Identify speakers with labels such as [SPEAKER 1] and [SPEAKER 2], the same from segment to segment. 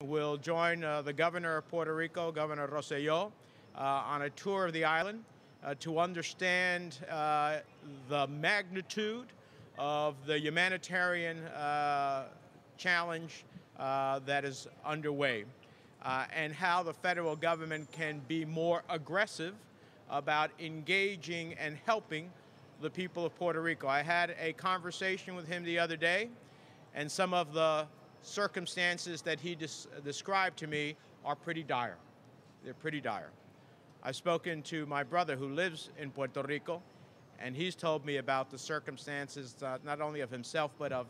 [SPEAKER 1] Will join the governor of Puerto Rico, Governor Rosselló, on a tour of the island to understand the magnitude of the humanitarian challenge that is underway and how the federal government can be more aggressive about engaging and helping the people of Puerto Rico. I had a conversation with him the other day, and some of the circumstances that he described to me are pretty dire. They're pretty dire. I've spoken to my brother who lives in Puerto Rico, and he's told me about the circumstances not only of himself, but of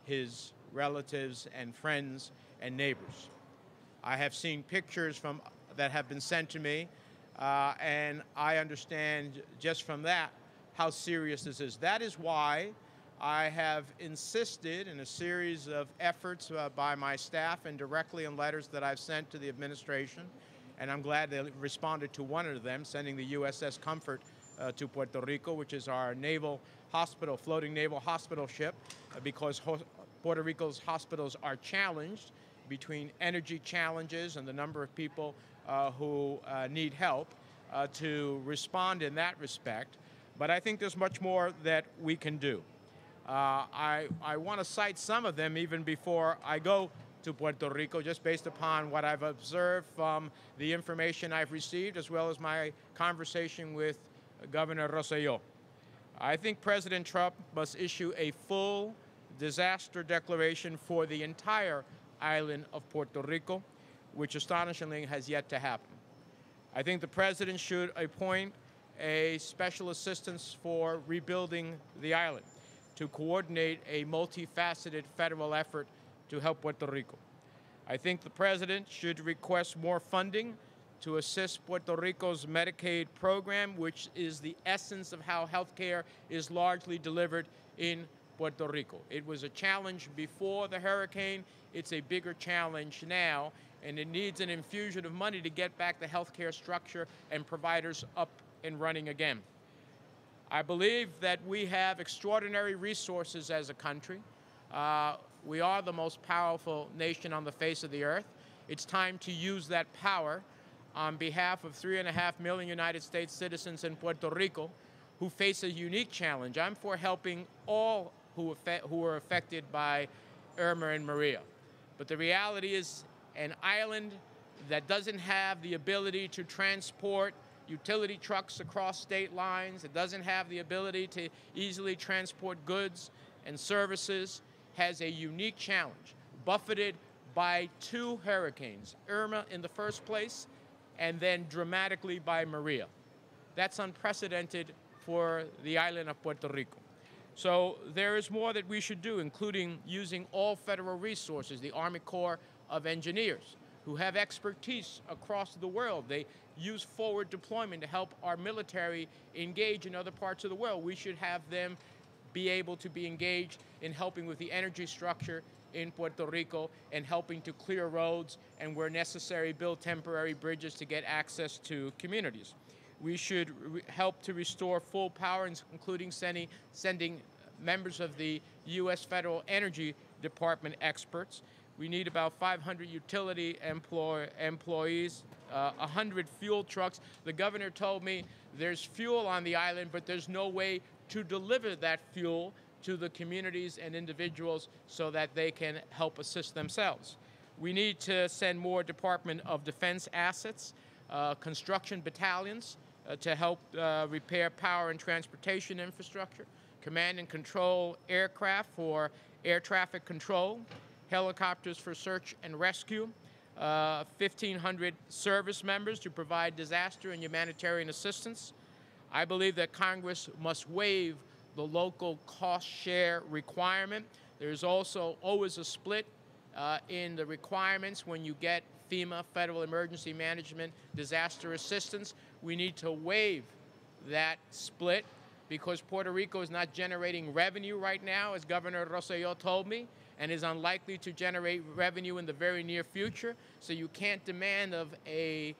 [SPEAKER 1] his relatives and friends and neighbors. I have seen pictures that have been sent to me, and I understand just from that how serious this is. That is why I have insisted in a series of efforts by my staff and directly in letters that I've sent to the administration, and I'm glad they responded to one of them, sending the USS Comfort to Puerto Rico, which is our naval hospital, floating naval hospital ship, because Puerto Rico's hospitals are challenged between energy challenges and the number of people who need help to respond in that respect. But I think there's much more that we can do. I want to cite some of them even before I go to Puerto Rico, just based upon what I've observed from the information I've received, as well as my conversation with Governor Rosselló. I think President Trump must issue a full disaster declaration for the entire island of Puerto Rico, which astonishingly has yet to happen. I think the president should appoint a special assistance for rebuilding the island to coordinate a multifaceted federal effort to help Puerto Rico. I think the president should request more funding to assist Puerto Rico's Medicaid program, which is the essence of how health care is largely delivered in Puerto Rico. It was a challenge before the hurricane. It's a bigger challenge now, and it needs an infusion of money to get back the health care structure and providers up and running again. I believe that we have extraordinary resources as a country. We are the most powerful nation on the face of the earth. It's time to use that power on behalf of 3.5 million United States citizens in Puerto Rico who face a unique challenge. I'm for helping all who are affected by Irma and Maria. But the reality is an island that doesn't have the ability to transport utility trucks across state lines, it doesn't have the ability to easily transport goods and services, has a unique challenge, buffeted by two hurricanes, Irma in the first place, and then dramatically by Maria. That's unprecedented for the island of Puerto Rico. So there is more that we should do, including using all federal resources, the Army Corps of Engineers, who have expertise across the world. They use forward deployment to help our military engage in other parts of the world. We should have them be able to be engaged in helping with the energy structure in Puerto Rico and helping to clear roads and, where necessary, build temporary bridges to get access to communities. We should help to restore full power, including sending members of the U.S. Federal Energy Department experts. We need about 500 utility employees, 100 fuel trucks. The governor told me there's fuel on the island, but there's no way to deliver that fuel to the communities and individuals so that they can help assist themselves. We need to send more Department of Defense assets, construction battalions to help repair power and transportation infrastructure, command and control aircraft for air traffic control, helicopters for search and rescue, 1,500 service members to provide disaster and humanitarian assistance. I believe that Congress must waive the local cost share requirement. There's also always a split in the requirements when you get FEMA, Federal Emergency Management Disaster Assistance. We need to waive that split because Puerto Rico is not generating revenue right now, as Governor Rosselló told me, and is unlikely to generate revenue in the very near future. So you can't demand of an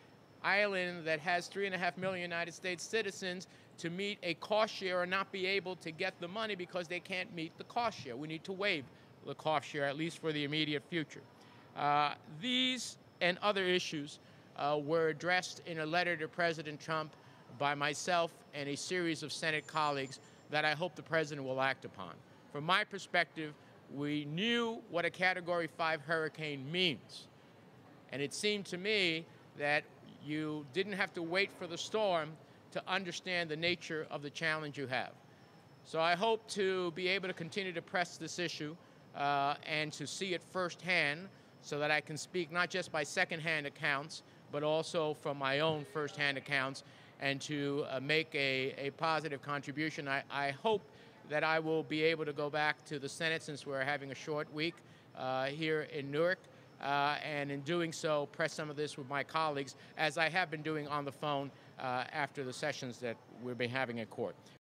[SPEAKER 1] island that has 3.5 million United States citizens to meet a cost share or not be able to get the money because they can't meet the cost share. We need to waive the cost share, at least for the immediate future. These and other issues were addressed in a letter to President Trump by myself and a series of Senate colleagues that I hope the President will act upon. From my perspective, we knew what a Category 5 hurricane means. And it seemed to me that you didn't have to wait for the storm to understand the nature of the challenge you have. So I hope to be able to continue to press this issue and to see it firsthand so that I can speak not just by secondhand accounts, but also from my own firsthand accounts and to make a positive contribution. I hope that I will be able to go back to the Senate since we're having a short week here in Newark, and in doing so, press some of this with my colleagues, as I have been doing on the phone after the sessions that we've been having at court.